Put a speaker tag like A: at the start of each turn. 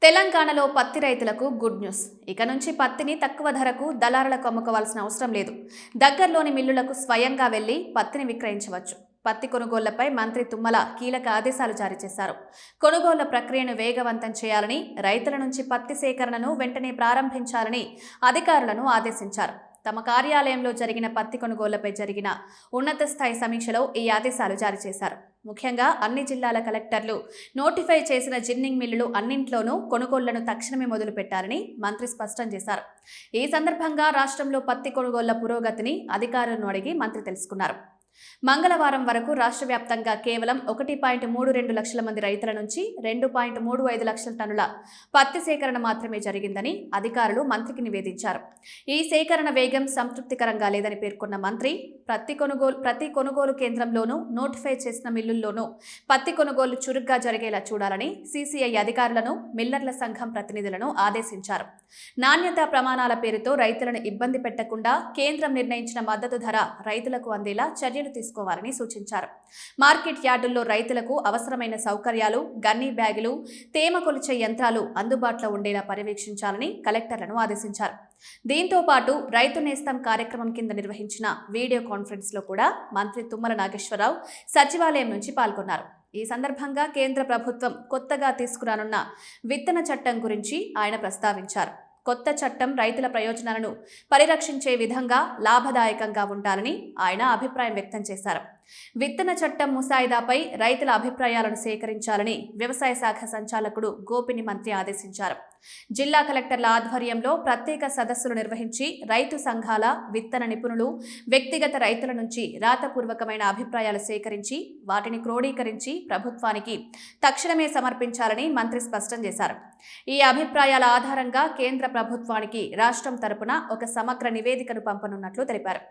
A: తెలంగాణలో పత్తి రైతులకు గుడ్ న్యూస్. ఇక నుంచి పత్తిని తక్కువ ధరకు దళారులకు అమ్ముకోవాల్సిన అవసరం లేదు. దగ్గరలోని మిల్లులకు స్వయంగా వెళ్లి పత్తిని విక్రయించవచ్చు. పత్తి కొనుగోళ్లపై మంత్రి తుమ్మల కీలక ఆదేశాలు జారీ చేశారు. కొనుగోళ్ల ప్రక్రియను వేగవంతం చేయాలని, రైతుల నుంచి పత్తి సేకరణను వెంటనే ప్రారంభించాలని అధికారులను ఆదేశించారు. తమ కార్యాలయంలో జరిగిన పత్తి కొనుగోళ్లపై జరిగిన ఉన్నత స్థాయి సమీక్షలో ఈ ఆదేశాలు జారీ చేశారు. ముఖ్యంగా అన్ని జిల్లాల కలెక్టర్లు నోటిఫై చేసిన జిన్నింగ్ మిల్లులు అన్నింట్లోనూ కొనుగోళ్లను తక్షణమే మొదలు పెట్టారని మంత్రి స్పష్టం చేశారు. ఈ సందర్భంగా రాష్ట్రంలో పత్తి కొనుగోళ్ల పురోగతిని అధికారులను అడిగి మంత్రి తెలుసుకున్నారు. మంగళవారం వరకు రాష్ట్ర వ్యాప్తంగా కేవలం 1.32 లక్షల మంది రైతుల నుంచి 2.35 లక్షల టన్నుల పత్తి సేకరణ మాత్రమే జరిగిందని అధికారులు మంత్రికి నివేదించారు. ఈ సేకరణ వేగం సంతృప్తికరంగా లేదని పేర్కొన్న మంత్రి ప్రతి కొనుగోలు కేంద్రంలోనూ నోటిఫై చేసిన మిల్లుల్లోనూ పత్తి కొనుగోలు చురుగ్గా జరిగేలా చూడాలని సీసీఐ అధికారులను, మిల్లర్ల సంఘం ప్రతినిధులను ఆదేశించారు. నాణ్యతా ప్రమాణాల పేరుతో రైతులను ఇబ్బంది పెట్టకుండా కేంద్రం నిర్ణయించిన మద్దతు ధర రైతులకు అందేలా చర్యలు తీసుకోవాలని సూచించారు. మార్కెట్ యార్డుల్లో రైతులకు అవసరమైన సౌకర్యాలు, గన్నీ బ్యాగులు, తేమ కొలిచే యంత్రాలు అందుబాటులో ఉండేలా పర్యవేక్షించాలని కలెక్టర్లను ఆదేశించారు. దీంతో పాటు రైతు నేస్తం కార్యక్రమం కింద నిర్వహించిన వీడియో కాన్ఫరెన్స్ లో కూడా మంత్రి తుమ్మల నాగేశ్వరరావు సచివాలయం నుంచి పాల్గొన్నారు. ఈ సందర్భంగా కేంద్ర ప్రభుత్వం కొత్తగా తీసుకురానున్న విత్తన చట్టం గురించి ఆయన ప్రస్తావించారు. కొత్త చట్టం రైతుల ప్రయోజనాలను పరిరక్షించే విధంగా లాభదాయకంగా ఉండాలని ఆయన అభిప్రాయం వ్యక్తం చేశారు. విత్తన చట్టం ముసాయిదాపై రైతుల అభిప్రాయాలను సేకరించాలని వ్యవసాయ శాఖ సంచాలకుడు గోపిని మంత్రి ఆదేశించారు. జిల్లా కలెక్టర్ల ఆధ్వర్యంలో ప్రత్యేక సదస్సులు నిర్వహించి రైతు సంఘాల, విత్తన నిపుణులు, వ్యక్తిగత రైతుల నుంచి రాతపూర్వకమైన అభిప్రాయాలు సేకరించి వాటిని క్రోడీకరించి ప్రభుత్వానికి తక్షణమే సమర్పించాలని మంత్రి స్పష్టం చేశారు. ఈ అభిప్రాయాల ఆధారంగా కేంద్ర ప్రభుత్వానికి రాష్ట్రం తరపున ఒక సమగ్ర నివేదికను పంపనున్నట్లు తెలిపారు.